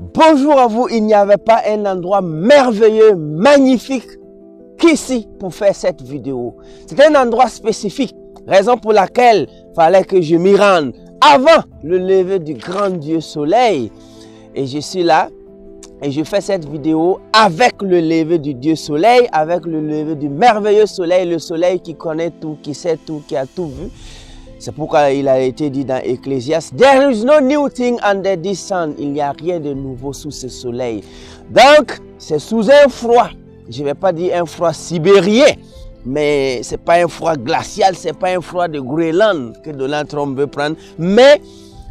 Bonjour à vous, il n'y avait pas un endroit merveilleux, magnifique qu'ici pour faire cette vidéo. C'est un endroit spécifique, raison pour laquelle il fallait que je m'y rende avant le lever du grand Dieu soleil. Et je suis là et je fais cette vidéo avec le lever du Dieu soleil, avec le lever du merveilleux soleil, le soleil qui connaît tout, qui sait tout, qui a tout vu. C'est pourquoi il a été dit dans Ecclésiaste, There is no new thing under this sun. Il n'y a rien de nouveau sous ce soleil. Donc, c'est sous un froid. Je ne vais pas dire un froid sibérien, mais ce n'est pas un froid glacial, ce n'est pas un froid de Groenland que Donald Trump veut prendre, mais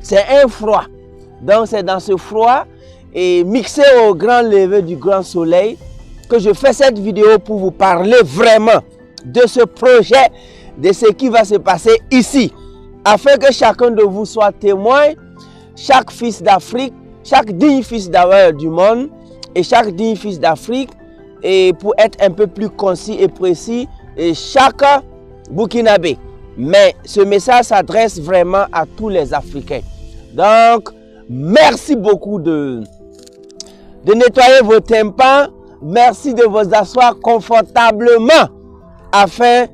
c'est un froid. Donc, c'est dans ce froid et mixé au grand lever du grand soleil que je fais cette vidéo pour vous parler vraiment de ce projet, de ce qui va se passer ici, afin que chacun de vous soit témoin, chaque fils d'Afrique, chaque digne fils du monde et chaque digne fils d'Afrique, et pour être un peu plus concis et précis, et chaque Burkinabé. Mais ce message s'adresse vraiment à tous les Africains. Donc, merci beaucoup de nettoyer vos tympans, merci de vous asseoir confortablement afin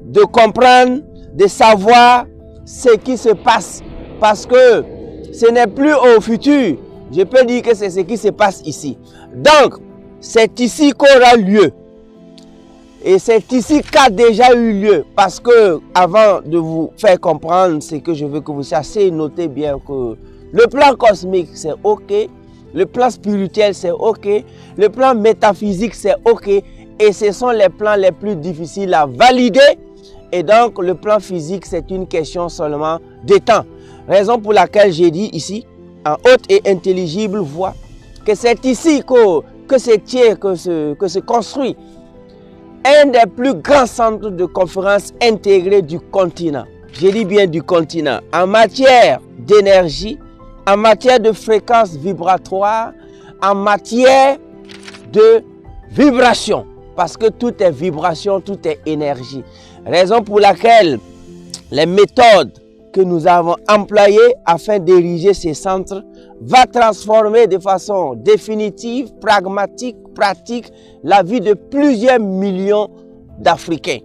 de comprendre, de savoir ce qui se passe. Parce que ce n'est plus au futur. Je peux dire que c'est ce qui se passe ici. Donc, c'est ici qu'aura lieu. Et c'est ici qu'a déjà eu lieu. Parce que, avant de vous faire comprendre ce que je veux que vous sachiez, notez bien que le plan cosmique, c'est OK. Le plan spirituel, c'est OK. Le plan métaphysique, c'est OK. Et ce sont les plans les plus difficiles à valider. Et donc, le plan physique, c'est une question seulement de temps. Raison pour laquelle j'ai dit ici, en haute et intelligible voix, que c'est ici que se construit un des plus grands centres de conférence intégrés du continent. Je dis bien du continent. En matière d'énergie, en matière de fréquence vibratoire, en matière de vibration. Parce que tout est vibration, tout est énergie. Raison pour laquelle les méthodes que nous avons employées afin d'ériger ces centres va transformer de façon définitive, pragmatique, pratique la vie de plusieurs millions d'Africains.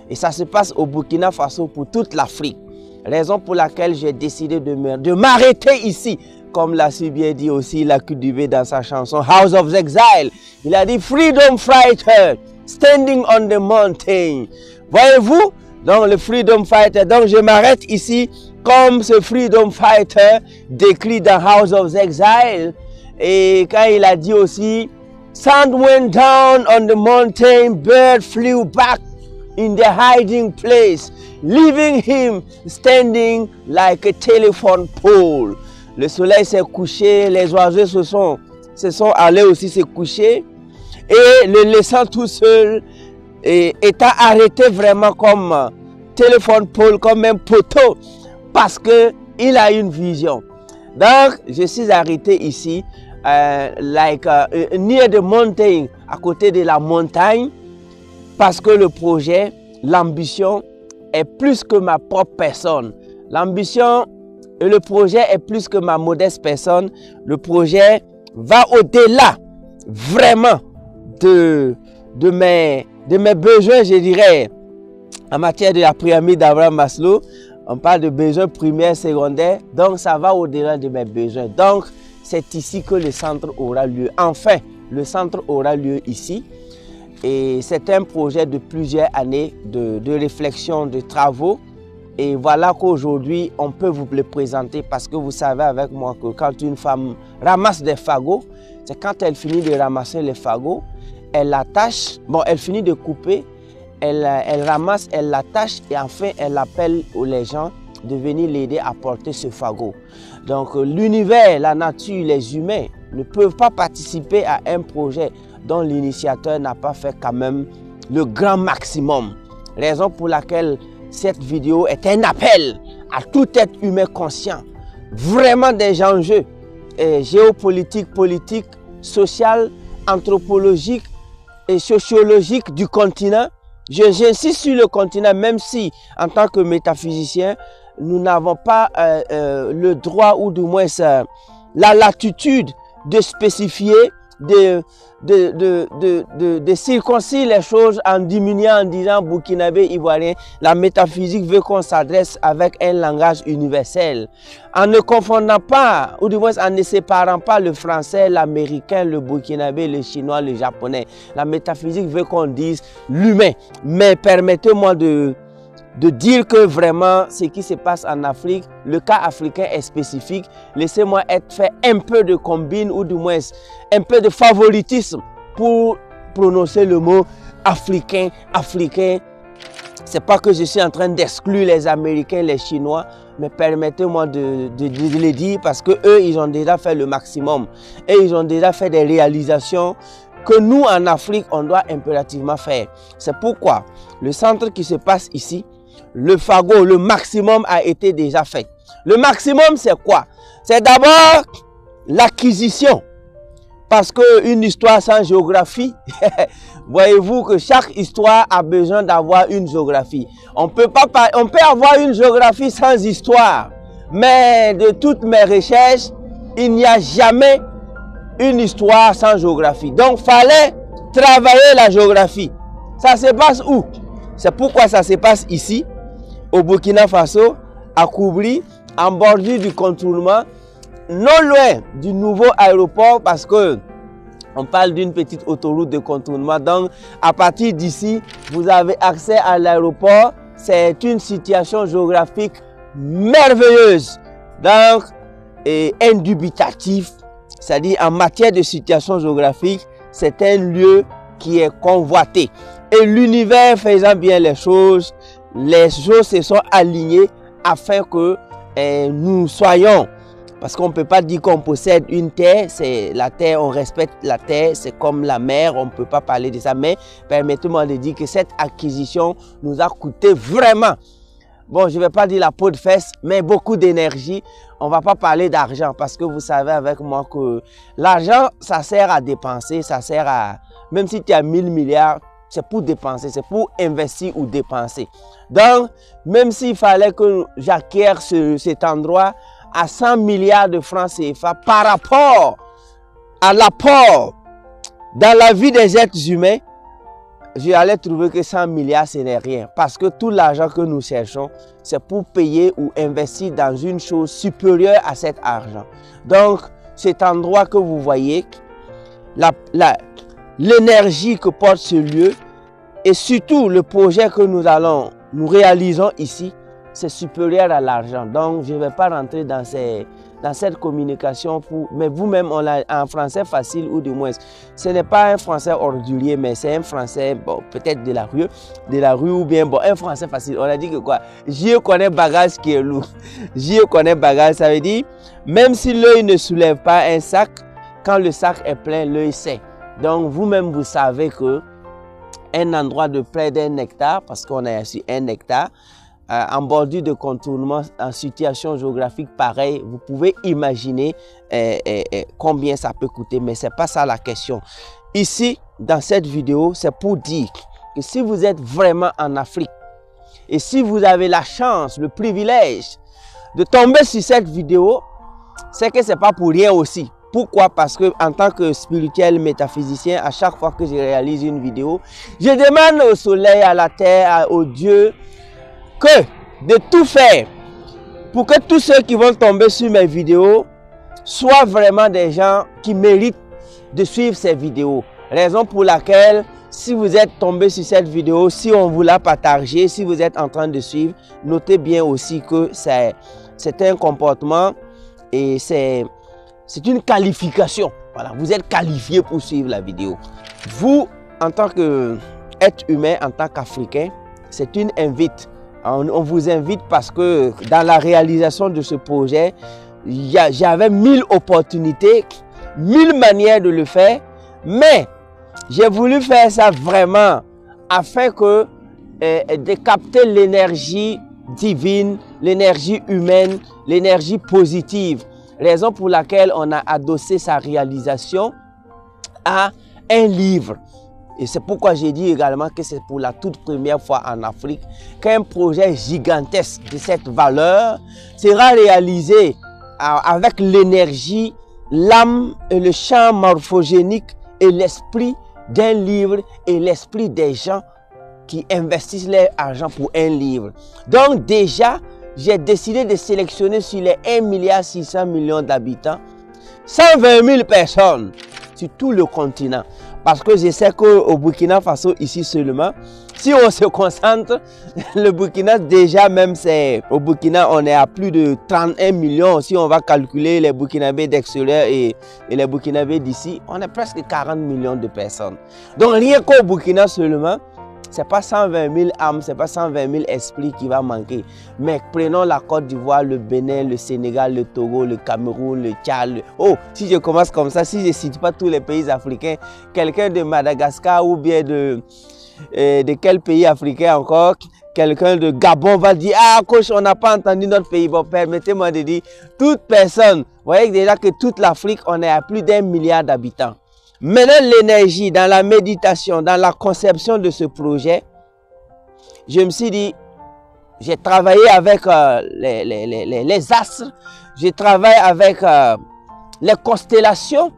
Et ça se passe au Burkina Faso pour toute l'Afrique. Raison pour laquelle j'ai décidé de m'arrêter ici. Comme l'a si bien dit aussi Lucky Dubé dans sa chanson House of Exile. Il a dit Freedom Fighter, standing on the mountain. Voyez-vous? Donc le Freedom Fighter. Donc je m'arrête ici comme ce Freedom Fighter décrit dans House of Exile. Et quand il a dit aussi Sun went down on the mountain, bird flew back in the hiding place, leaving him standing like a telephone pole. Le soleil s'est couché, les oiseaux se sont allés aussi se coucher et le laissant tout seul, et étant arrêté vraiment comme téléphone pole, comme un poteau, parce qu'il a une vision. Donc, je suis arrêté ici, near the mountain, à côté de la montagne, parce que le projet, l'ambition est plus que ma propre personne. L'ambition et le projet est plus que ma modeste personne. Le projet va au-delà vraiment de mes besoins, je dirais, en matière de la pyramide d'Abraham Maslow. On parle de besoins primaires, secondaires. Donc, ça va au-delà de mes besoins. Donc, c'est ici que le centre aura lieu. Enfin, le centre aura lieu ici. Et c'est un projet de plusieurs années de réflexion, de travaux. Et voilà qu'aujourd'hui, on peut vous le présenter parce que vous savez avec moi que quand une femme ramasse des fagots, c'est quand elle finit de ramasser les fagots, elle l'attache, bon, elle finit de couper, elle ramasse, elle l'attache et enfin, elle appelle les gens de venir l'aider à porter ce fagot. Donc, l'univers, la nature, les humains ne peuvent pas participer à un projet dont l'initiateur n'a pas fait quand même le grand maximum. Raison pour laquelle cette vidéo est un appel à tout être humain conscient, vraiment des enjeux géopolitiques, politiques, sociaux, anthropologiques et sociologiques du continent. J'insiste sur le continent, même si en tant que métaphysicien, nous n'avons pas le droit ou du moins la latitude de spécifier, de circoncire les choses en diminuant, en disant burkinabé, ivoirien. La métaphysique veut qu'on s'adresse avec un langage universel. En ne confondant pas, ou du moins en ne séparant pas le français, l'américain, le burkinabé, le chinois, le japonais. La métaphysique veut qu'on dise l'humain. Mais permettez-moi de dire que vraiment ce qui se passe en Afrique, le cas africain est spécifique. Laissez-moi faire un peu de combine ou du moins un peu de favoritisme pour prononcer le mot africain, africain. C'est pas que je suis en train d'exclure les Américains, les Chinois, mais permettez-moi de le dire parce que eux, ils ont déjà fait le maximum et ils ont déjà fait des réalisations que nous en Afrique, on doit impérativement faire. C'est pourquoi le centre qui se passe ici, le fagot, le maximum a été déjà fait. Le maximum, c'est quoi? C'est d'abord l'acquisition. Parce qu'une histoire sans géographie, voyez-vous que chaque histoire a besoin d'avoir une géographie. On peut avoir une géographie sans histoire. Mais de toutes mes recherches, il n'y a jamais une histoire sans géographie. Donc, il fallait travailler la géographie. Ça se passe où? C'est pourquoi ça se passe ici, au Burkina Faso, à Koubri, en bordure du contournement, non loin du nouveau aéroport, parce que on parle d'une petite autoroute de contournement. Donc, à partir d'ici, vous avez accès à l'aéroport. C'est une situation géographique merveilleuse. Donc, et indubitatif, c'est-à-dire en matière de situation géographique, c'est un lieu qui est convoité. Et l'univers faisant bien les choses se sont alignées afin que nous soyons, parce qu'on ne peut pas dire qu'on possède une terre, c'est la terre, on respecte la terre, c'est comme la mer, on ne peut pas parler de ça, mais permettez-moi de dire que cette acquisition nous a coûté vraiment, bon, je ne vais pas dire la peau de fesse, mais beaucoup d'énergie. On ne va pas parler d'argent parce que vous savez avec moi que l'argent, ça sert à dépenser, ça sert à, même si tu as 1000 milliards, c'est pour dépenser, c'est pour investir ou dépenser. Donc, même s'il fallait que j'acquière cet endroit à 100 milliards de francs CFA par rapport à l'apport dans la vie des êtres humains, j'allais trouver que 100 milliards, ce n'est rien. Parce que tout l'argent que nous cherchons, c'est pour payer ou investir dans une chose supérieure à cet argent. Donc, cet endroit que vous voyez, l'énergie que porte ce lieu et surtout le projet que nous réalisons ici, c'est supérieur à l'argent. Donc, je ne vais pas rentrer dans cette communication, mais vous-même, on l'a en français facile ou du moins, ce n'est pas un français ordurier, mais c'est un français, bon, peut-être de la rue ou bien, bon, un français facile. On a dit que quoi? Je connais bagage qui est lourd. Je connais bagage, ça veut dire, même si l'œil ne soulève pas un sac, quand le sac est plein, l'œil sait. Donc, vous-même, vous savez que un endroit de près d'un hectare, parce qu'on a ici un hectare, en bordure de contournement, en situation géographique pareille, vous pouvez imaginer combien ça peut coûter, mais ce n'est pas ça la question. Ici, dans cette vidéo, c'est pour dire que si vous êtes vraiment en Afrique et si vous avez la chance, le privilège de tomber sur cette vidéo, c'est que ce n'est pas pour rien aussi. Pourquoi? Parce que en tant que spirituel métaphysicien, à chaque fois que je réalise une vidéo, je demande au soleil, à la terre, au Dieu, que de tout faire pour que tous ceux qui vont tomber sur mes vidéos soient vraiment des gens qui méritent de suivre ces vidéos. Raison pour laquelle, si vous êtes tombé sur cette vidéo, si on vous l'a partagé, si vous êtes en train de suivre, notez bien aussi que c'est un comportement et c'est une qualification. Voilà, vous êtes qualifié pour suivre la vidéo. Vous, en tant qu'être humain, en tant qu'Africain, c'est une invite. On vous invite parce que dans la réalisation de ce projet, j'avais 1000 opportunités, 1000 manières de le faire, mais j'ai voulu faire ça vraiment afin de capter l'énergie divine, l'énergie humaine, l'énergie positive. Raison pour laquelle on a adossé sa réalisation à un livre. Et c'est pourquoi j'ai dit également que c'est pour la toute première fois en Afrique qu'un projet gigantesque de cette valeur sera réalisé avec l'énergie l'âme et le champ morphogénique et l'esprit d'un livre et l'esprit des gens qui investissent leur argent pour un livre. Donc déjà, j'ai décidé de sélectionner sur les 1,6 milliard d'habitants, 120 000 personnes sur tout le continent. Parce que je sais qu'au Burkina Faso, ici seulement, si on se concentre, le Burkina déjà même, c'est au Burkina, on est à plus de 31 millions. Si on va calculer les Burkinabés d'extérieur et les Burkinabés d'ici, on est presque 40 millions de personnes. Donc rien qu'au Burkina seulement, ce n'est pas 120 000 âmes, ce n'est pas 120 000 esprits qui va manquer. Mais prenons la Côte d'Ivoire, le Bénin, le Sénégal, le Togo, le Cameroun, le Tchad. Oh, si je commence comme ça, si je ne cite pas tous les pays africains, quelqu'un de Madagascar ou bien de quel pays africain encore, quelqu'un de Gabon va dire, ah coach, on n'a pas entendu notre pays. Bon, permettez-moi de dire, toute personne, vous voyez déjà que toute l'Afrique, on est à plus d'1 milliard d'habitants. Maintenant, l'énergie, dans la méditation, dans la conception de ce projet, je me suis dit, j'ai travaillé avec les astres, j'ai travaillé avec les constellations,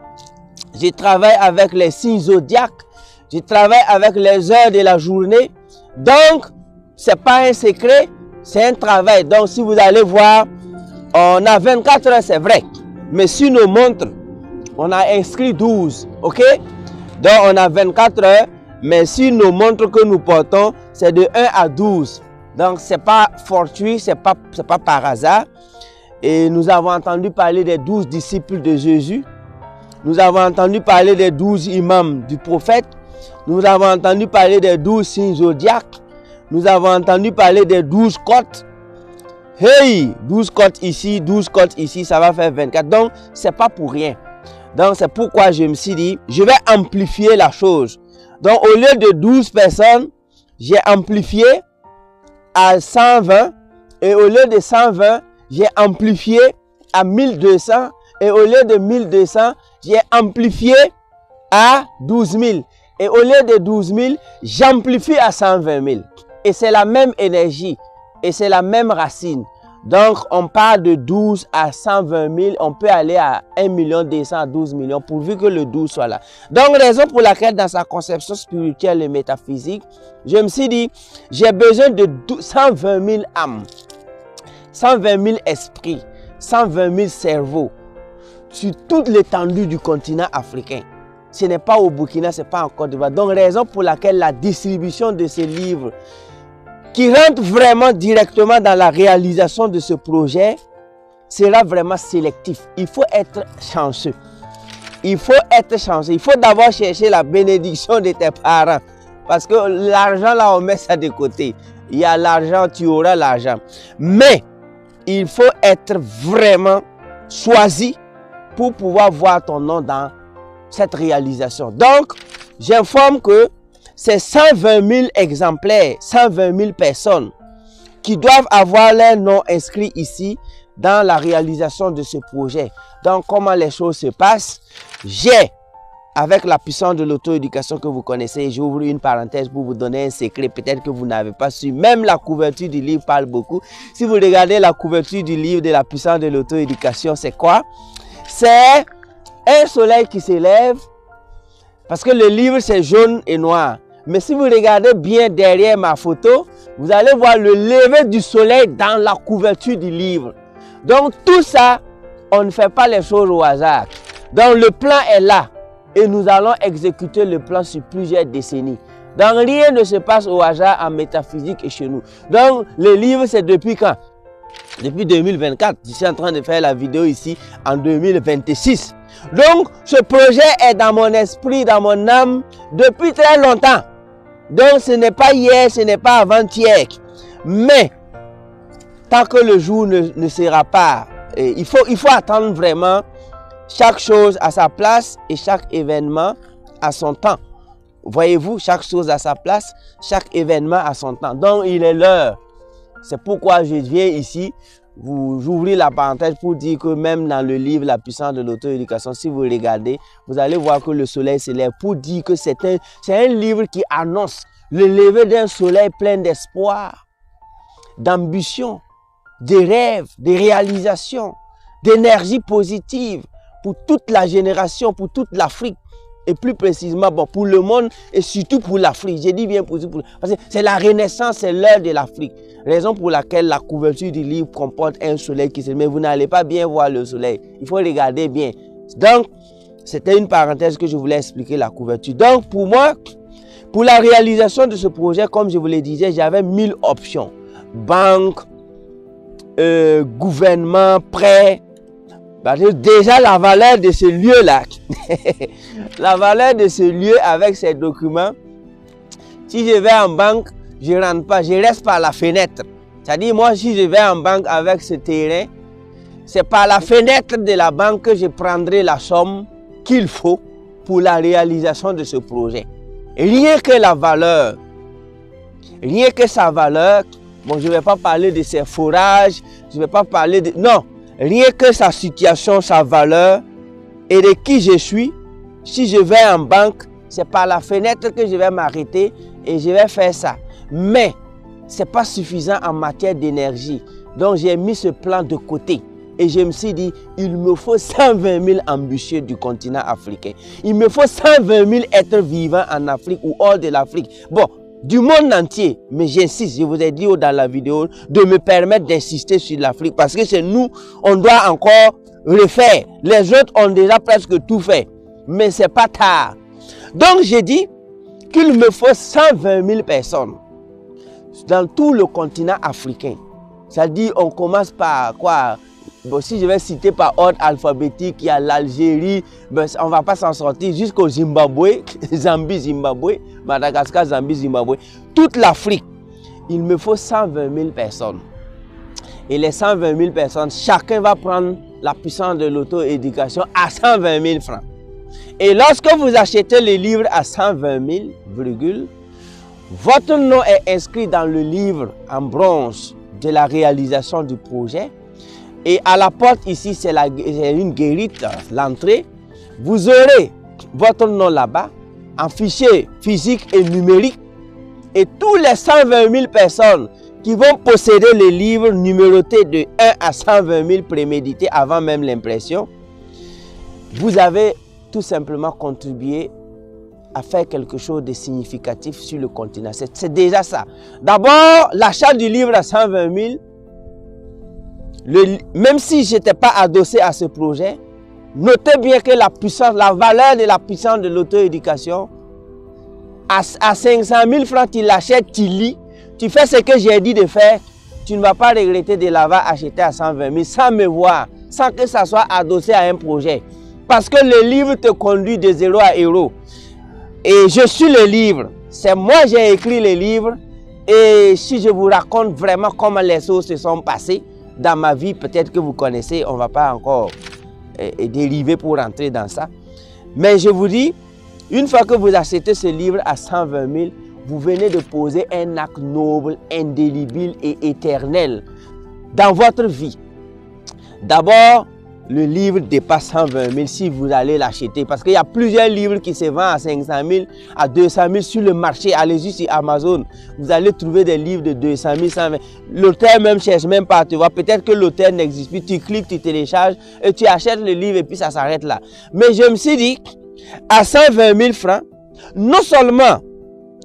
j'ai travaillé avec les signes zodiaques, je travaille avec les heures de la journée. Donc, ce n'est pas un secret, c'est un travail. Donc, si vous allez voir, on a 24 heures, c'est vrai. Mais sur nos montres, on a inscrit 12. OK? Donc, on a 24 heures. Mais sur nos montres que nous portons, c'est de 1 à 12. Donc, ce n'est pas fortuit, ce n'est pas par hasard. Et nous avons entendu parler des 12 disciples de Jésus. Nous avons entendu parler des 12 imams du prophète. Nous avons entendu parler des 12 signes zodiaques. Nous avons entendu parler des 12 côtes. Hey, 12 côtes ici, 12 côtes ici, ça va faire 24. Donc, ce n'est pas pour rien. Donc, c'est pourquoi je me suis dit, je vais amplifier la chose. Donc, au lieu de 12 personnes, j'ai amplifié à 120. Et au lieu de 120, j'ai amplifié à 1200. Et au lieu de 1200, j'ai amplifié à 12 000. Et au lieu de 12 000, j'amplifie à 120 000. Et c'est la même énergie. Et c'est la même racine. Donc, on part de 12 à 120 000. On peut aller à 1 200 à 12 millions pourvu que le 12 soit là. Donc, raison pour laquelle dans sa conception spirituelle et métaphysique, je me suis dit, j'ai besoin de 120 000 âmes, 120 000 esprits, 120 000 cerveaux sur toute l'étendue du continent africain. Ce n'est pas au Burkina, ce n'est pas en Côte d'Ivoire. Donc, raison pour laquelle la distribution de ces livres qui rentrent vraiment directement dans la réalisation de ce projet sera vraiment sélectif. Il faut être chanceux. Il faut être chanceux. Il faut d'abord chercher la bénédiction de tes parents. Parce que l'argent, là, on met ça de côté. Il y a l'argent, tu auras l'argent. Mais il faut être vraiment choisi pour pouvoir voir ton nom dans cette réalisation. Donc, j'informe que c'est 120 000 exemplaires, 120 000 personnes qui doivent avoir leur nom inscrit ici dans la réalisation de ce projet. Donc, comment les choses se passent? J'ai, avec la puissance de l'auto-éducation que vous connaissez, j'ouvre une parenthèse pour vous donner un secret, peut-être que vous n'avez pas su. Même la couverture du livre parle beaucoup. Si vous regardez la couverture du livre de la puissance de l'auto-éducation, c'est quoi? C'est un soleil qui s'élève, parce que le livre c'est jaune et noir. Mais si vous regardez bien derrière ma photo, vous allez voir le lever du soleil dans la couverture du livre. Donc tout ça, on ne fait pas les choses au hasard. Donc le plan est là et nous allons exécuter le plan sur plusieurs décennies. Donc rien ne se passe au hasard en métaphysique et chez nous. Donc le livre c'est depuis quand? Depuis 2024. Je suis en train de faire la vidéo ici en 2026. Donc ce projet est dans mon esprit, dans mon âme depuis très longtemps. Donc ce n'est pas hier, ce n'est pas avant-hier. Mais tant que le jour ne sera pas, il faut attendre vraiment chaque chose à sa place et chaque événement à son temps. Voyez-vous, chaque chose à sa place, chaque événement à son temps. Donc il est l'heure. C'est pourquoi je viens ici, j'ouvre la parenthèse pour dire que même dans le livre La puissance de l'auto-éducation, si vous regardez, vous allez voir que le soleil s'élève pour dire que c'est un livre qui annonce le lever d'un soleil plein d'espoir, d'ambition, de rêves, de réalisations, d'énergie positive pour toute la génération, pour toute l'Afrique. Et plus précisément, bon, pour le monde et surtout pour l'Afrique. J'ai dit bien parce que c'est la renaissance, c'est l'heure de l'Afrique. Raison pour laquelle la couverture du livre comporte un soleil qui se met. Mais vous n'allez pas bien voir le soleil. Il faut regarder bien. Donc, c'était une parenthèse que je voulais expliquer la couverture. Donc, pour moi, pour la réalisation de ce projet, comme je vous le disais, j'avais 1000 options. Banque, gouvernement, prêt. Déjà, la valeur de ce lieu-là, la valeur de ce lieu avec ces documents, si je vais en banque, je ne rentre pas, je reste par la fenêtre. C'est-à-dire, moi, si je vais en banque avec ce terrain, c'est par la fenêtre de la banque que je prendrai la somme qu'il faut pour la réalisation de ce projet. Rien que la valeur, rien que sa valeur, bon, je ne vais pas parler de ses forages, je ne vais pas parler de... Non, rien que sa situation, sa valeur et de qui je suis, si je vais en banque, c'est par la fenêtre que je vais m'arrêter et je vais faire ça. Mais ce n'est pas suffisant en matière d'énergie. Donc j'ai mis ce plan de côté. Et je me suis dit, il me faut 120 000 ambitieux du continent africain. Il me faut 120 000 êtres vivants en Afrique ou hors de l'Afrique. Bon, du monde entier. Mais j'insiste, je vous ai dit dans la vidéo, de me permettre d'insister sur l'Afrique. Parce que c'est nous, on doit encore refaire. Les autres ont déjà presque tout fait. Mais ce n'est pas tard. Donc j'ai dit qu'il me faut 120 000 personnes dans tout le continent africain. C'est-à-dire, on commence par quoi? Bon, si je vais citer par ordre alphabétique, il y a l'Algérie, ben, on ne va pas s'en sortir jusqu'au Zimbabwe, Zambie, Zimbabwe, Madagascar, Zambie, Zimbabwe. Toute l'Afrique, il me faut 120 000 personnes. Et les 120 000 personnes, chacun va prendre la puissance de l'auto-éducation à 120 000 francs. Et lorsque vous achetez le livre à 120 000, votre nom est inscrit dans le livre en bronze de la réalisation du projet. Et à la porte ici, c'est une guérite, l'entrée. Vous aurez votre nom là-bas, en fichier physique et numérique. Et tous les 120 000 personnes qui vont posséder les livres numérotés de 1 à 120 000 prémédités avant même l'impression, vous avez tout simplement contribué à faire quelque chose de significatif sur le continent. C'est déjà ça. D'abord, l'achat du livre à 120 000, même si je n'étais pas adossé à ce projet, notez bien que la puissance, la valeur de la puissance de l'auto-éducation, à 500 000 francs, tu l'achètes, tu lis, tu fais ce que j'ai dit de faire, tu ne vas pas regretter de l'avoir acheté à 120 000 sans me voir, sans que ça soit adossé à un projet. Parce que le livre te conduit de zéro à héros. Et je suis le livre. C'est moi qui ai écrit le livre. Et si je vous raconte vraiment comment les choses se sont passées dans ma vie, peut-être que vous connaissez, on ne va pas encore dériver pour rentrer dans ça. Mais je vous dis, une fois que vous achetez ce livre à 120 000, vous venez de poser un acte noble, indélébile et éternel dans votre vie. D'abord, le livre dépasse 120 000 si vous allez l'acheter. Parce qu'il y a plusieurs livres qui se vendent à 500 000, à 200 000 sur le marché. Allez-y sur Amazon. Vous allez trouver des livres de 200 000, 120 000. L'auteur même cherche même pas à te voir. Peut-être que l'auteur n'existe plus. Tu cliques, tu télécharges et tu achètes le livre et puis ça s'arrête là. Mais je me suis dit, à 120 000 francs, non seulement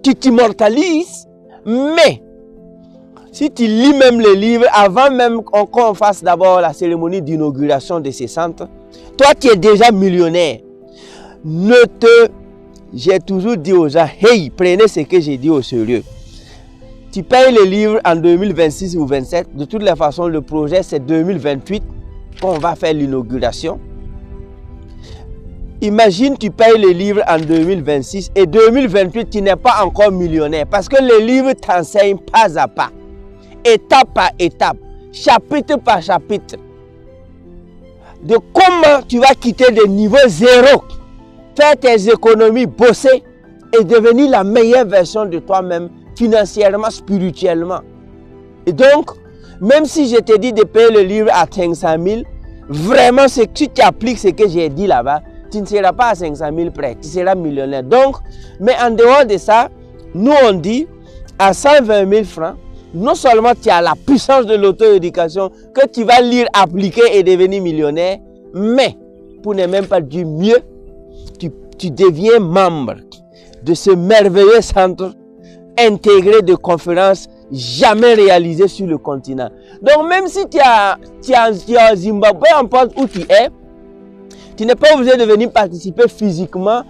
tu t'immortalises, mais si tu lis même le livre, avant même qu'on fasse d'abord la cérémonie d'inauguration de ces centres, toi tu es déjà millionnaire. J'ai toujours dit aux gens, hey, prenez ce que j'ai dit au sérieux. Tu payes le livre en 2026 ou 2027. De toutes les façons, le projet c'est 2028 qu'on va faire l'inauguration. Imagine, tu payes le livre en 2026 et 2028, tu n'es pas encore millionnaire. Parce que le livre t'enseigne pas à pas, étape par étape, chapitre par chapitre, de comment tu vas quitter le niveau zéro, faire tes économies, bosser et devenir la meilleure version de toi-même, financièrement, spirituellement. Et donc, même si je te dis de payer le livre à 500 000, vraiment, si tu appliques ce que j'ai dit là-bas, tu ne seras pas à 500 000 près, tu seras millionnaire. Donc, mais en dehors de ça, nous on dit à 120 000 francs, non seulement tu as la puissance de l'auto-éducation que tu vas lire, appliquer et devenir millionnaire, mais pour ne même pas dire mieux, tu deviens membre de ce merveilleux centre intégré de conférences jamais réalisé sur le continent. Donc même si tu es au Zimbabwe, importe où tu es, tu n'es pas obligé de venir participer physiquement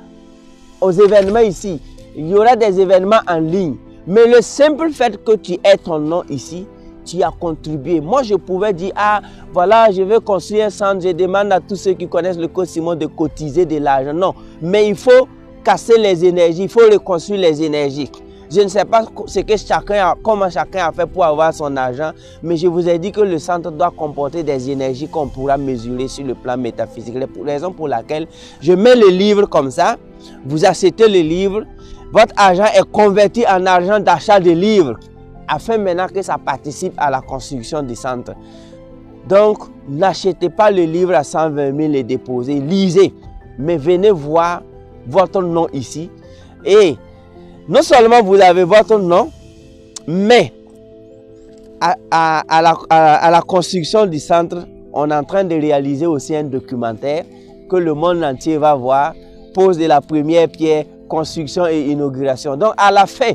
aux événements ici. Il y aura des événements en ligne. Mais le simple fait que tu aies ton nom ici, tu as contribué. Moi, je pouvais dire, ah, voilà, je veux construire un centre, je demande à tous ceux qui connaissent le code Simon de cotiser de l'argent. Non, mais il faut casser les énergies, il faut reconstruire les énergies. Je ne sais pas ce que comment chacun a fait pour avoir son argent, mais je vous ai dit que le centre doit comporter des énergies qu'on pourra mesurer sur le plan métaphysique. La raison pour laquelle je mets le livre comme ça, vous achetez le livre, votre argent est converti en argent d'achat de livres, afin maintenant que ça participe à la construction du centre. Donc, n'achetez pas le livre à 120 000 et déposez, lisez, mais venez voir votre nom ici. Et non seulement vous avez votre nom, mais à la construction du centre, on est en train de réaliser aussi un documentaire que le monde entier va voir, pose de la première pierre, construction et inauguration. Donc, à la fin,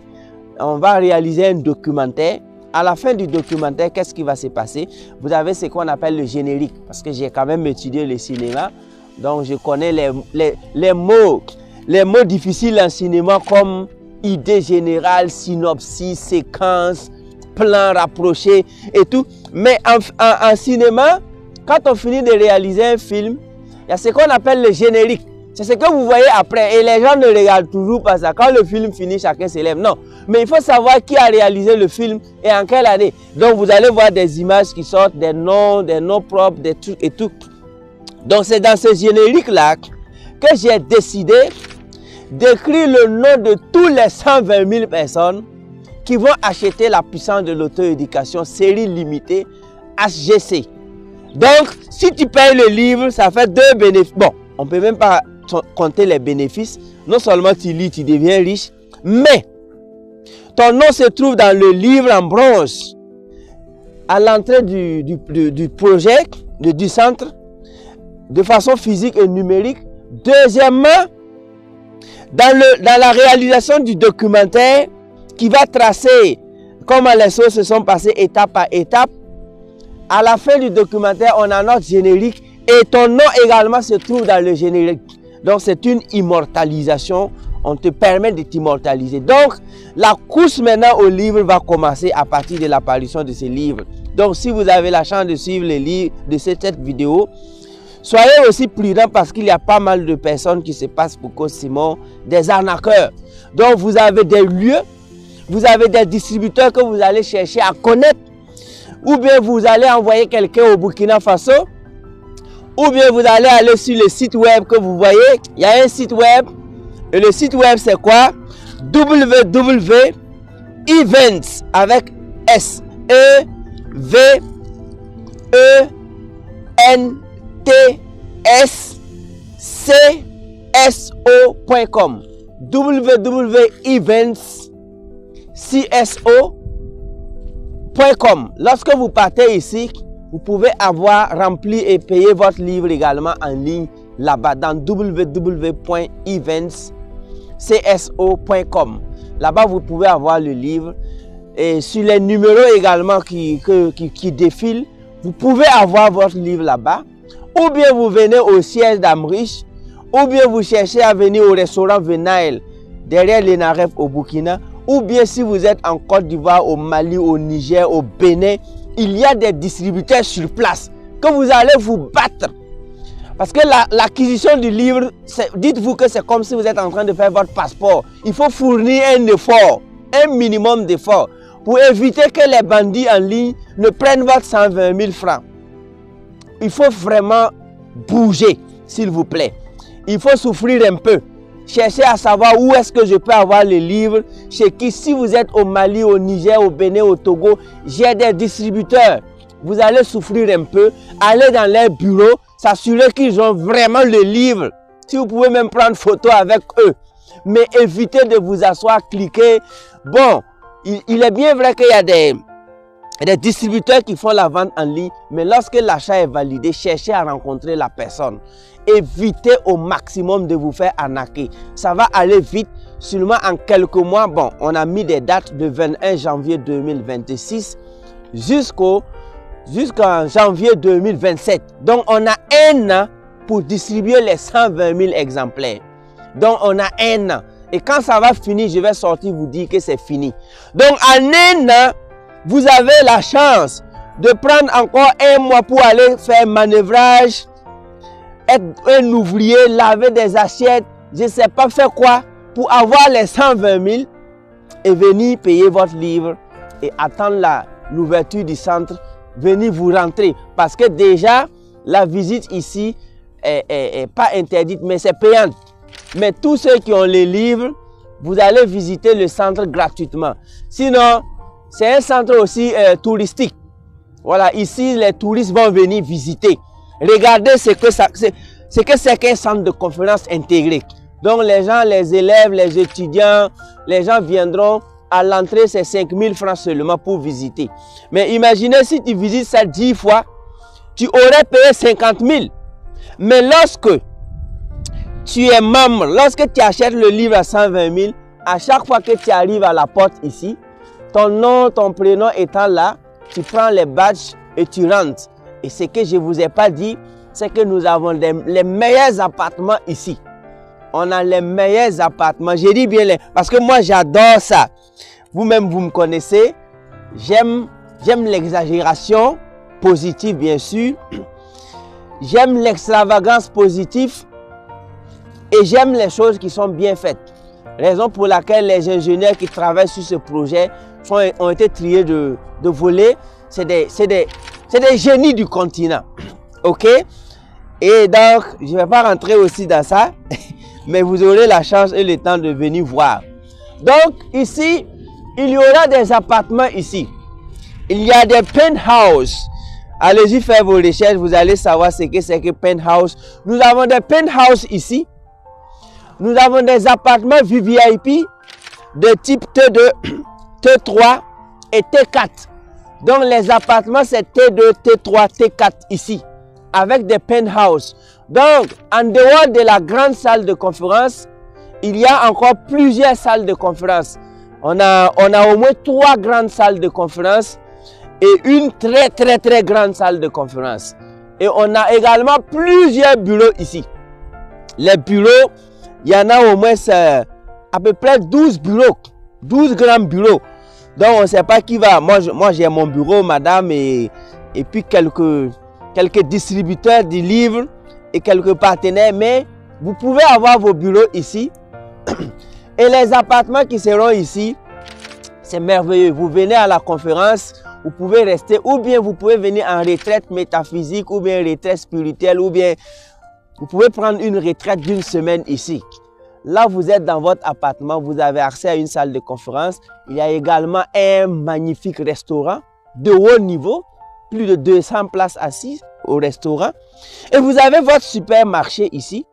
on va réaliser un documentaire. À la fin du documentaire, qu'est-ce qui va se passer? Vous avez ce qu'on appelle le générique, parce que j'ai quand même étudié le cinéma, donc je connais les mots difficiles en cinéma comme idée générale, synopsis, séquence, plan rapproché et tout. Mais en cinéma, quand on finit de réaliser un film, il y a ce qu'on appelle le générique. C'est ce que vous voyez après. Et les gens ne regardent toujours pas ça. Quand le film finit, chacun s'élève. Non. Mais il faut savoir qui a réalisé le film et en quelle année. Donc vous allez voir des images qui sortent, des noms propres, des trucs et tout. Donc c'est dans ce générique-là que j'ai décidé d'écrire le nom de tous les 120 000 personnes qui vont acheter La puissance de l'auto-éducation, série limitée, HGC. Donc, si tu payes le livre, ça fait 2 bénéfices. Bon, on ne peut même pas compter les bénéfices. Non seulement tu lis, tu deviens riche, mais ton nom se trouve dans le livre en bronze à l'entrée du projet, du centre, de façon physique et numérique. Deuxièmement, dans la réalisation du documentaire qui va tracer comment les choses se sont passées étape par étape, à la fin du documentaire, on a notre générique et ton nom également se trouve dans le générique. Donc, c'est une immortalisation. On te permet de t'immortaliser. Donc, la course maintenant au livre va commencer à partir de l'apparition de ce livre. Donc, si vous avez la chance de suivre les livres de cette vidéo, soyez aussi prudents parce qu'il y a pas mal de personnes qui se passent pour Coach Simon, des arnaqueurs. Donc, vous avez des lieux, vous avez des distributeurs que vous allez chercher à connaître, ou bien vous allez envoyer quelqu'un au Burkina Faso, ou bien vous allez aller sur le site web que vous voyez. Il y a un site web, et le site web c'est quoi? www.events avec S E V E N T S C S O.com www.eventscso.com. Lorsque vous partez ici, vous pouvez avoir rempli et payé votre livre également en ligne là-bas dans www.eventscso.com. Là-bas, vous pouvez avoir le livre et sur les numéros également qui défilent, vous pouvez avoir votre livre là-bas. Ou bien vous venez au siège d'Amrich, ou bien vous cherchez à venir au restaurant Venail derrière l'ENAREF au Burkina, ou bien si vous êtes en Côte d'Ivoire, au Mali, au Niger, au Bénin, il y a des distributeurs sur place que vous allez vous battre. Parce que l'acquisition du livre, dites-vous que c'est comme si vous êtes en train de faire votre passeport. Il faut fournir un effort, un minimum d'effort, pour éviter que les bandits en ligne ne prennent votre 120 000 francs. Il faut vraiment bouger, s'il vous plaît. Il faut souffrir un peu. Cherchez à savoir où est-ce que je peux avoir le livre. Chez qui, si vous êtes au Mali, au Niger, au Bénin, au Togo, j'ai des distributeurs. Vous allez souffrir un peu. Allez dans leur bureau, s'assurer qu'ils ont vraiment le livre. Si vous pouvez même prendre photo avec eux. Mais évitez de vous asseoir, cliquer. Bon, il est bien vrai qu'il y a Il y a des distributeurs qui font la vente en ligne, mais lorsque l'achat est validé, cherchez à rencontrer la personne. Évitez au maximum de vous faire arnaquer. Ça va aller vite, seulement en quelques mois. Bon, on a mis des dates de 21 janvier 2026 jusqu'en janvier 2027. Donc, on a un an pour distribuer les 120 000 exemplaires. Donc, on a un an. Et quand ça va finir, je vais sortir vous dire que c'est fini. Donc, en un an, vous avez la chance de prendre encore un mois pour aller faire manœuvrage, être un ouvrier, laver des assiettes, je ne sais pas faire quoi, pour avoir les 120 000 et venir payer votre livre et attendre l'ouverture du centre, venir vous rentrer. Parce que déjà, la visite ici est pas interdite, mais c'est payante. Mais tous ceux qui ont les livres, vous allez visiter le centre gratuitement. Sinon, c'est un centre aussi touristique. Voilà, ici, les touristes vont venir visiter. Regardez ce que c'est qu'un centre de conférence intégré. Donc, les gens, les élèves, les étudiants, les gens viendront. À l'entrée, c'est 5 000 francs seulement pour visiter. Mais imaginez si tu visites ça 10 fois, tu aurais payé 50 000. Mais lorsque tu es membre, lorsque tu achètes le livre à 120 000, à chaque fois que tu arrives à la porte ici, ton nom, ton prénom étant là, tu prends les badges et tu rentres. Et ce que je ne vous ai pas dit, c'est que nous avons les meilleurs appartements ici. On a les meilleurs appartements. Je dis bien parce que moi j'adore ça. Vous-même vous me connaissez. J'aime l'exagération positive bien sûr. J'aime l'extravagance positive. Et j'aime les choses qui sont bien faites. Raison pour laquelle les ingénieurs qui travaillent sur ce projet ont été triés de voler. C'est des génies du continent. Ok? Et donc, je ne vais pas rentrer aussi dans ça. Mais vous aurez la chance et le temps de venir voir. Donc, ici, il y aura des appartements ici. Il y a des penthouses. Allez-y faire vos recherches. Vous allez savoir ce que c'est que penthouse. Nous avons des penthouses ici. Nous avons des appartements VVIP de type T2, T3 et T4. Donc les appartements c'est T2, T3, T4 ici. Avec des penthouses. Donc en dehors de la grande salle de conférence, il y a encore plusieurs salles de conférence. On a au moins 3 grandes salles de conférence et une très grande salle de conférence. Et on a également plusieurs bureaux ici. Les bureaux, il y en a au moins à peu près 12 bureaux, 12 grands bureaux. Donc on ne sait pas qui va. Moi j'ai mon bureau, madame, et puis quelques distributeurs de livres et quelques partenaires. Mais vous pouvez avoir vos bureaux ici. Et les appartements qui seront ici, c'est merveilleux. Vous venez à la conférence, vous pouvez rester, ou bien vous pouvez venir en retraite métaphysique, ou bien retraite spirituelle, ou bien vous pouvez prendre une retraite d'une semaine ici. Là, vous êtes dans votre appartement, vous avez accès à une salle de conférence. Il y a également un magnifique restaurant de haut niveau, plus de 200 places assises au restaurant. Et vous avez votre supermarché ici,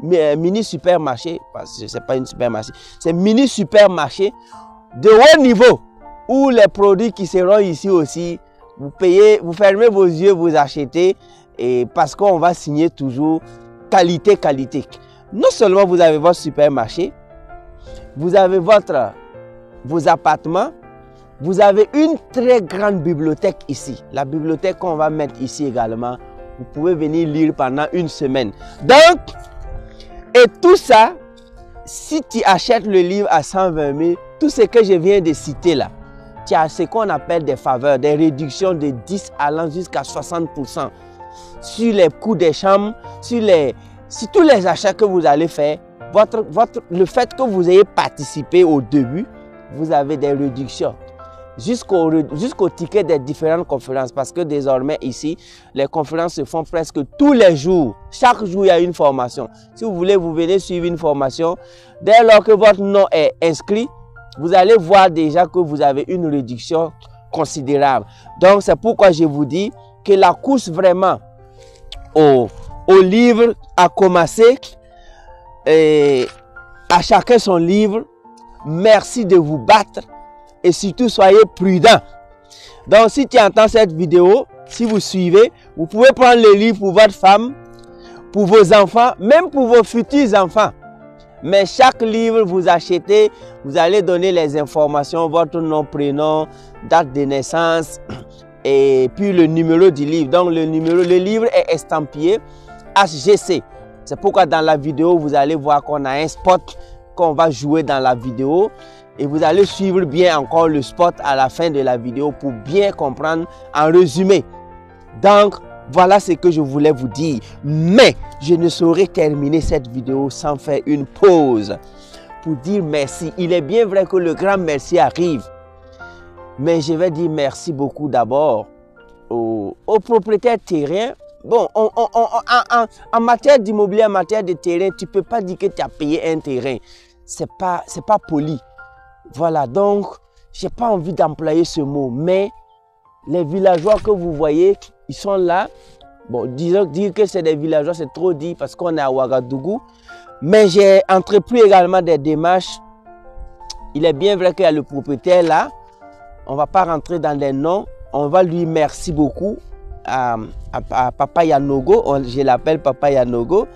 mini supermarché, parce que ce n'est pas une supermarché, c'est mini supermarché de haut niveau, où les produits qui seront ici aussi, vous payez, vous fermez vos yeux, vous achetez, et parce qu'on va signer toujours qualité. Non seulement vous avez votre supermarché, vous avez vos appartements, vous avez une très grande bibliothèque ici. La bibliothèque qu'on va mettre ici également, vous pouvez venir lire pendant une semaine. Donc, et tout ça, si tu achètes le livre à 120 000, tout ce que je viens de citer là, tu as ce qu'on appelle des faveurs, des réductions de 10 allant jusqu'à 60% sur les coûts des chambres, sur tous les achats que vous allez faire. Le fait que vous ayez participé au début, vous avez des réductions jusqu'au ticket des différentes conférences, parce que désormais ici, les conférences se font presque tous les jours. Chaque jour, il y a une formation. Si vous voulez, vous venez suivre une formation. Dès lors que votre nom est inscrit, vous allez voir déjà que vous avez une réduction considérable. Donc, c'est pourquoi je vous dis que la course vraiment au livre a commencé. Et à chacun son livre. Merci de vous battre. Et surtout, soyez prudents. Donc, si tu entends cette vidéo, si vous suivez, vous pouvez prendre le livre pour votre femme, pour vos enfants, même pour vos futurs enfants. Mais chaque livre vous achetez, vous allez donner les informations, votre nom, prénom, date de naissance et puis le numéro du livre. Donc le livre est estampillé HGC. C'est pourquoi dans la vidéo, vous allez voir qu'on a un spot qu'on va jouer dans la vidéo. Et vous allez suivre bien encore le spot à la fin de la vidéo pour bien comprendre en résumé. Donc, voilà ce que je voulais vous dire. Mais je ne saurais terminer cette vidéo sans faire une pause pour dire merci. Il est bien vrai que le grand merci arrive. Mais je vais dire merci beaucoup d'abord aux propriétaires terriens. Bon, en matière d'immobilier, en matière de terrain, tu ne peux pas dire que tu as payé un terrain. C'est pas poli. Voilà, donc, je n'ai pas envie d'employer ce mot. Mais les villageois que vous voyez, ils sont là. Bon, dire que c'est des villageois, c'est trop dit parce qu'on est à Ouagadougou. Mais j'ai entrepris également des démarches. Il est bien vrai qu'il y a le propriétaire là. On ne va pas rentrer dans les noms. On va lui merci beaucoup à Papa Yanogo. Je l'appelle Papa Yanogo.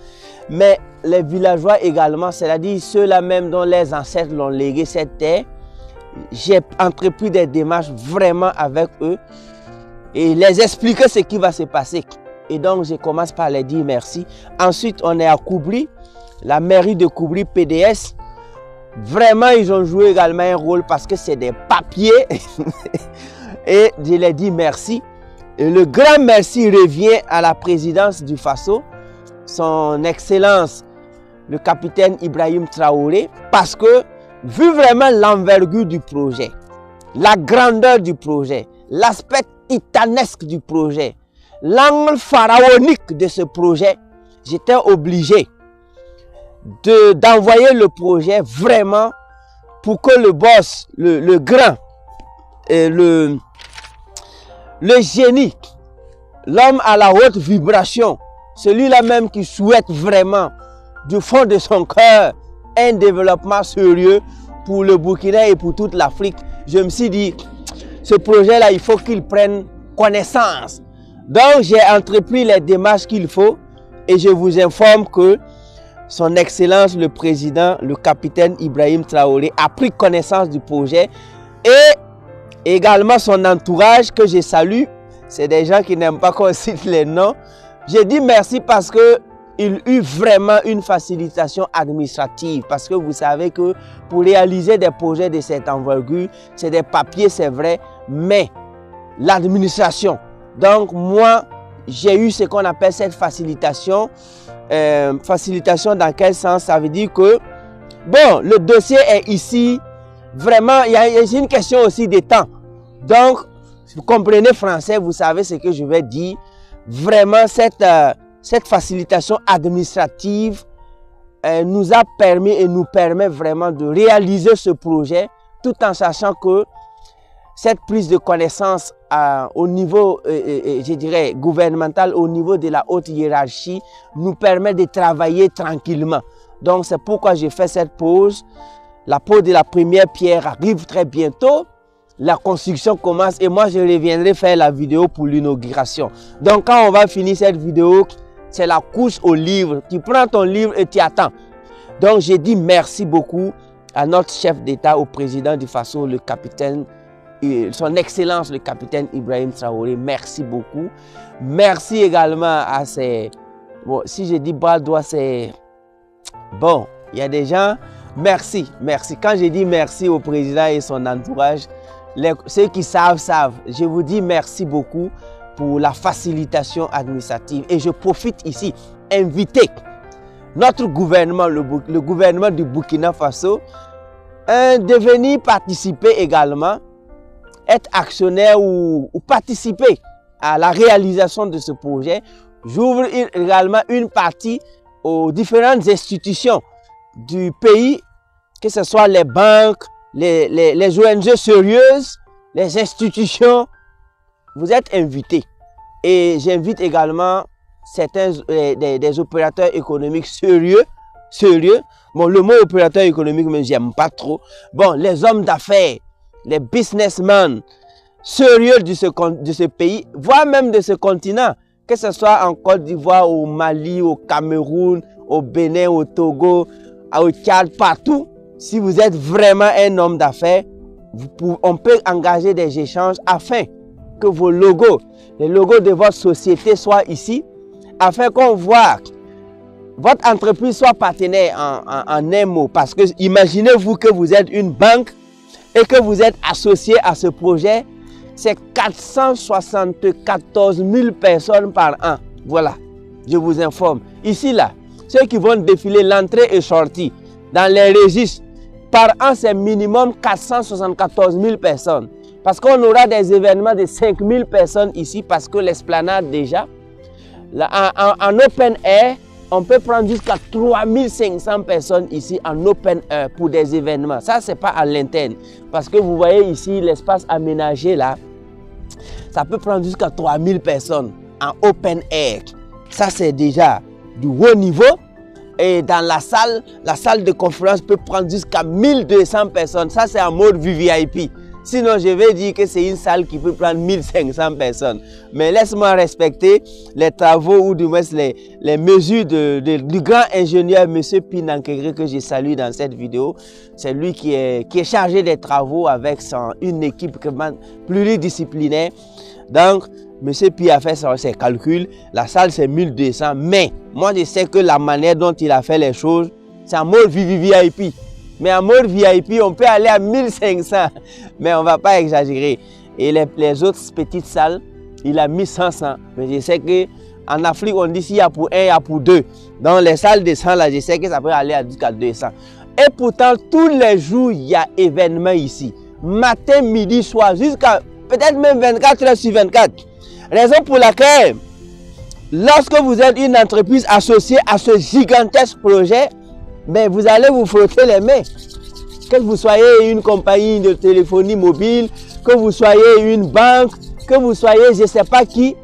Mais les villageois également, c'est-à-dire ceux-là même dont les ancêtres l'ont légué cette terre. J'ai entrepris des démarches vraiment avec eux et les expliquer ce qui va se passer. Et donc, je commence par les dire merci. Ensuite, on est à Koubri, la mairie de Koubri, PDS. Vraiment, ils ont joué également un rôle parce que c'est des papiers. Et je les dis merci. Et le grand merci revient à la présidence du Faso, son Excellence, le capitaine Ibrahim Traoré, parce que, vu vraiment l'envergure du projet, la grandeur du projet, l'aspect titanesque du projet, l'angle pharaonique de ce projet, j'étais obligé d'envoyer le projet vraiment pour que le boss, le grand, et le génie, l'homme à la haute vibration, celui-là même qui souhaite vraiment du fond de son cœur un développement sérieux pour le Burkina et pour toute l'Afrique. Je me suis dit, ce projet-là, il faut qu'il prenne connaissance. Donc, j'ai entrepris les démarches qu'il faut et je vous informe que son Excellence, le président, le capitaine Ibrahim Traoré, a pris connaissance du projet et également son entourage que je salue. C'est des gens qui n'aiment pas qu'on cite les noms. J'ai dit merci parce que il eut vraiment une facilitation administrative parce que vous savez que pour réaliser des projets de cette envergure, c'est des papiers, c'est vrai, mais l'administration. Donc moi, j'ai eu ce qu'on appelle cette facilitation. Facilitation dans quel sens? Ça veut dire que, bon, le dossier est ici, vraiment, il y a une question aussi de temps. Donc, si vous comprenez français, vous savez ce que je vais dire. Vraiment, cette facilitation administrative nous a permis et nous permet vraiment de réaliser ce projet tout en sachant que cette prise de connaissance au niveau, je dirais, gouvernemental, au niveau de la haute hiérarchie, nous permet de travailler tranquillement. Donc, c'est pourquoi j'ai fait cette pause. La pose de la première pierre arrive très bientôt. La construction commence et moi, je reviendrai faire la vidéo pour l'inauguration. Donc, quand on va finir cette vidéo, c'est la course au livre. Tu prends ton livre et tu attends. Donc, j'ai dit merci beaucoup à notre chef d'État, au président du Faso, le capitaine, son Excellence, le capitaine Ibrahim Traoré. Merci beaucoup. Merci également à ces... Bon, si je dis bras droit, c'est... Bon, il y a des gens... Merci, merci. Quand je dis merci au président et son entourage, ceux qui savent, savent. Je vous dis merci beaucoup pour la facilitation administrative. Et je profite ici, inviter notre gouvernement, le gouvernement du Burkina Faso, de venir participer également, être actionnaire ou participer à la réalisation de ce projet. J'ouvre également une partie aux différentes institutions du pays, que ce soit les banques, les ONG sérieuses, les institutions. Vous êtes invités. Et j'invite également certains des opérateurs économiques sérieux. Bon, le mot opérateur économique, mais j'aime pas trop. Bon, les hommes d'affaires, les businessmen, sérieux de ce pays, voire même de ce continent, que ce soit en Côte d'Ivoire, au Mali, au Cameroun, au Bénin, au Togo, au Tchad, partout. Si vous êtes vraiment un homme d'affaires, on peut engager des échanges afin que vos logos, les logos de votre société soient ici, afin qu'on voit votre entreprise soit partenaire en un mot. Parce que imaginez-vous que vous êtes une banque et que vous êtes associé à ce projet, c'est 474 000 personnes par an. Voilà, je vous informe. Ici, là, ceux qui vont défiler l'entrée et sortie dans les registres, par an, c'est minimum 474 000 personnes. Parce qu'on aura des événements de 5 000 personnes ici, parce que l'esplanade déjà, là, en open air, on peut prendre jusqu'à 3500 personnes ici en open air pour des événements. Ça, ce n'est pas à l'interne. Parce que vous voyez ici l'espace aménagé là, ça peut prendre jusqu'à 3000 personnes en open air. Ça, c'est déjà du haut niveau. Et dans la salle de conférence peut prendre jusqu'à 1200 personnes. Ça, c'est en mode VVIP. Sinon, je vais dire que c'est une salle qui peut prendre 1500 personnes. Mais laisse-moi respecter les travaux ou du moins les mesures du grand ingénieur, M. Pinankegre, que je salue dans cette vidéo. C'est lui qui est chargé des travaux avec une équipe pluridisciplinaire. Donc, M. Pi a fait ses calculs. La salle, c'est 1200. Mais moi, je sais que la manière dont il a fait les choses, c'est en mode VIP. Mais en mode VIP, on peut aller à 1500. Mais on ne va pas exagérer. Et les autres petites salles, il a mis 500. Mais je sais qu'en Afrique, on dit s'il y a pour un, il y a pour deux. Dans les salles de 100, là, je sais que ça peut aller jusqu'à 200. Et pourtant, tous les jours, il y a événement ici. Matin, midi, soir, jusqu'à peut-être même 24 heures sur 24. Raison pour laquelle, lorsque vous êtes une entreprise associée à ce gigantesque projet, mais vous allez vous frotter les mains. Que vous soyez une compagnie de téléphonie mobile, que vous soyez une banque, que vous soyez je ne sais pas qui.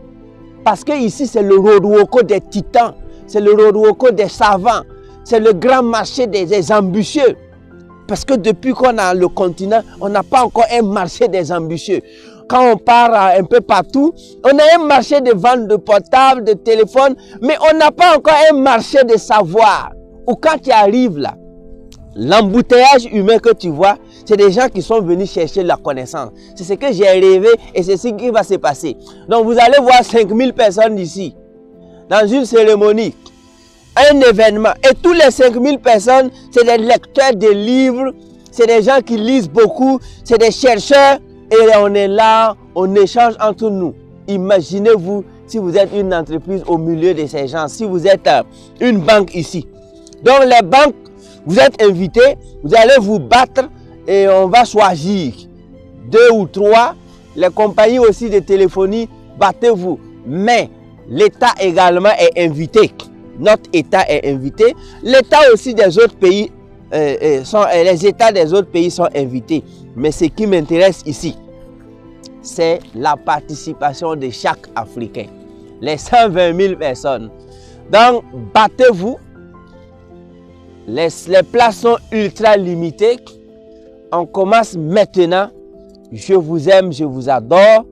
Parce que ici, c'est le Roadwalk des titans, c'est le Roadwalk des savants, c'est le grand marché des ambitieux. Parce que depuis qu'on a le continent, on n'a pas encore un marché des ambitieux. Quand on part un peu partout, on a un marché de vente de portables, de téléphones, mais on n'a pas encore un marché de savoir. Ou quand tu arrives là, l'embouteillage humain que tu vois, c'est des gens qui sont venus chercher la connaissance. C'est ce que j'ai rêvé et c'est ce qui va se passer. Donc vous allez voir 5000 personnes ici, dans une cérémonie, un événement. Et tous les 5000 personnes, c'est des lecteurs de livres, c'est des gens qui lisent beaucoup, c'est des chercheurs. Et on est là, on échange entre nous. Imaginez-vous si vous êtes une entreprise au milieu de ces gens, si vous êtes une banque ici. Donc les banques, vous êtes invités, vous allez vous battre et on va choisir 2 ou 3. Les compagnies aussi de téléphonie, battez-vous. Mais l'État également est invité. Notre État est invité. L'État aussi des autres pays, les États des autres pays sont invités. Mais ce qui m'intéresse ici, c'est la participation de chaque Africain. Les 120 000 personnes. Donc, battez-vous. Les places sont ultra limitées. On commence maintenant. Je vous aime, je vous adore.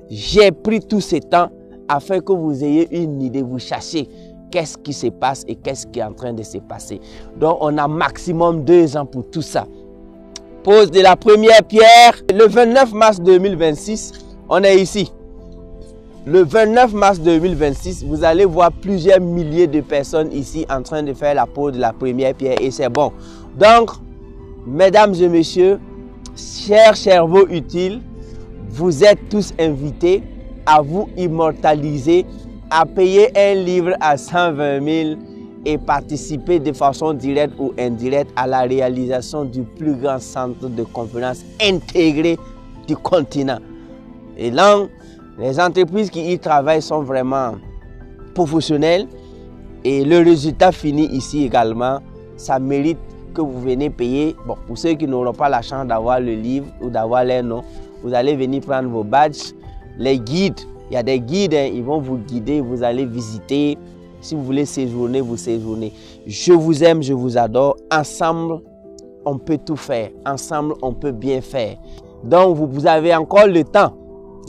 J'ai pris tout ce temps afin que vous ayez une idée, vous cherchez qu'est-ce qui se passe et qu'est-ce qui est en train de se passer. Donc, on a maximum 2 ans pour tout ça. Pose de la première pierre. Le 29 mars 2026, on est ici. Le 29 mars 2026, vous allez voir plusieurs milliers de personnes ici en train de faire la pose de la première pierre et c'est bon. Donc, mesdames et messieurs, chers cerveaux utiles, vous êtes tous invités à vous immortaliser, à payer un livre à 120 000 et participer de façon directe ou indirecte à la réalisation du plus grand centre de conférence intégré du continent. Et là, les entreprises qui y travaillent sont vraiment professionnelles et le résultat fini ici également, ça mérite que vous venez payer. Bon, pour ceux qui n'auront pas la chance d'avoir le livre ou d'avoir les noms, vous allez venir prendre vos badges. Les guides, il y a des guides, hein, ils vont vous guider, vous allez visiter. Si vous voulez séjourner, vous séjournez. Je vous aime, je vous adore. Ensemble, on peut tout faire. Ensemble, on peut bien faire. Donc, vous avez encore le temps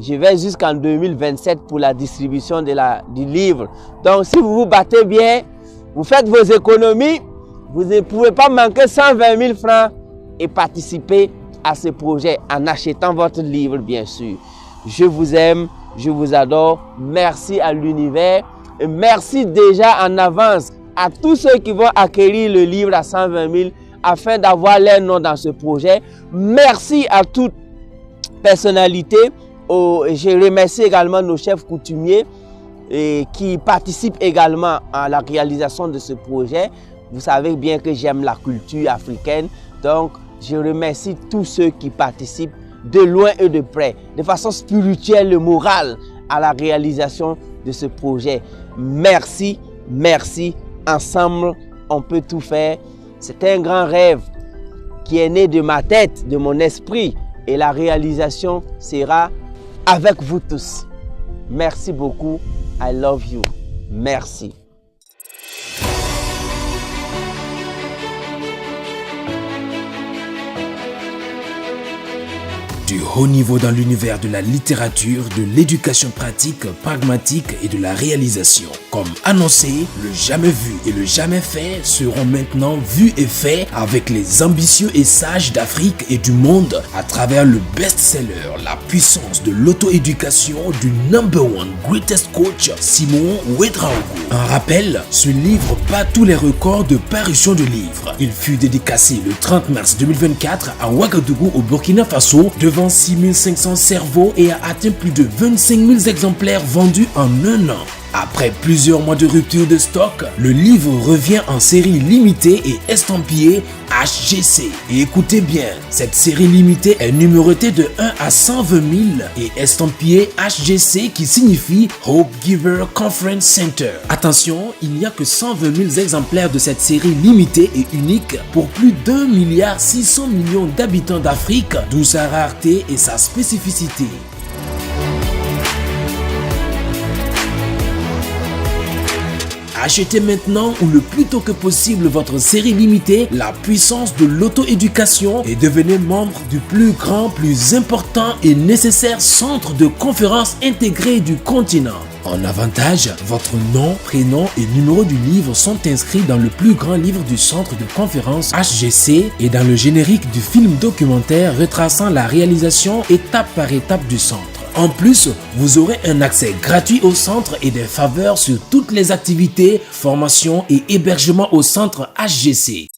Je vais jusqu'en 2027 pour la distribution du livre. Donc, si vous vous battez bien, vous faites vos économies, vous ne pouvez pas manquer 120 000 francs et participer à ce projet en achetant votre livre, bien sûr. Je vous aime, je vous adore. Merci à l'univers. Et merci déjà en avance à tous ceux qui vont acquérir le livre à 120 000 afin d'avoir leur nom dans ce projet. Merci à toute personnalité. Je remercie également nos chefs coutumiers qui participent également à la réalisation de ce projet. Vous savez bien que j'aime la culture africaine. Donc, je remercie tous ceux qui participent de loin et de près, de façon spirituelle et morale à la réalisation de ce projet. Merci, merci. Ensemble, on peut tout faire. C'est un grand rêve qui est né de ma tête, de mon esprit. Et la réalisation sera avec vous tous. Merci beaucoup. I love you. Merci. Du haut niveau dans l'univers de la littérature, de l'éducation pratique, pragmatique et de la réalisation. Comme annoncé, le jamais vu et le jamais fait seront maintenant vus et faits avec les ambitieux et sages d'Afrique et du monde à travers le best-seller, la puissance de l'auto-éducation du number one greatest coach Simon Ouedraogo. Un rappel, ce livre bat tous les records de parution de livres. Il fut dédicacé le 30 mars 2024 à Ouagadougou au Burkina Faso devant 6500 cerveaux et a atteint plus de 25 000 exemplaires vendus en un an. Après plusieurs mois de rupture de stock, le livre revient en série limitée et estampillée HGC. Et écoutez bien, cette série limitée est numérotée de 1 à 120 000 et estampillée HGC qui signifie Hope Giver Conference Center. Attention, il n'y a que 120 000 exemplaires de cette série limitée et unique pour plus d'1,6 milliard d'habitants d'Afrique, d'où sa rareté et sa spécificité. Achetez maintenant ou le plus tôt que possible votre série limitée, la puissance de l'auto-éducation et devenez membre du plus grand, plus important et nécessaire centre de conférences intégré du continent. En avantage, votre nom, prénom et numéro du livre sont inscrits dans le plus grand livre du centre de conférence HGC et dans le générique du film documentaire retraçant la réalisation étape par étape du centre. En plus, vous aurez un accès gratuit au centre et des faveurs sur toutes les activités, formations et hébergements au centre HGC.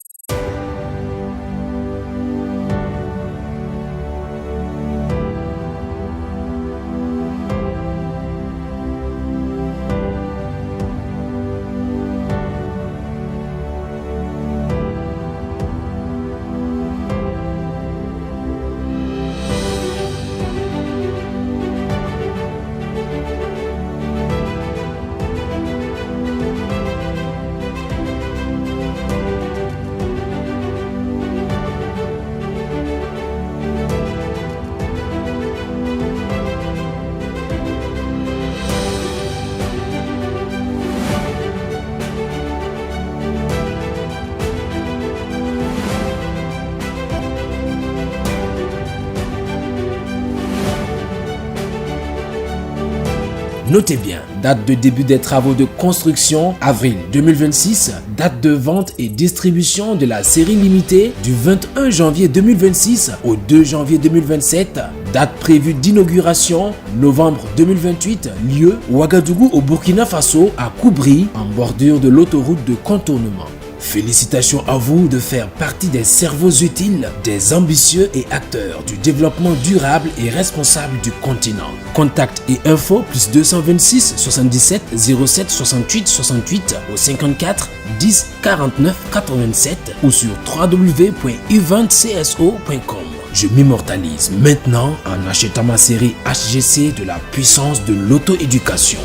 Notez bien, date de début des travaux de construction, avril 2026, date de vente et distribution de la série limitée du 21 janvier 2026 au 2 janvier 2027, date prévue d'inauguration, novembre 2028, lieu Ouagadougou au Burkina Faso à Koubri, en bordure de l'autoroute de contournement. Félicitations à vous de faire partie des cerveaux utiles, des ambitieux et acteurs du développement durable et responsable du continent. Contact et info plus 226 77 07 68 68 au 54 10 49 87 ou sur www.eventcso.com. Je m'immortalise maintenant en achetant ma série HGC de la puissance de l'auto-éducation.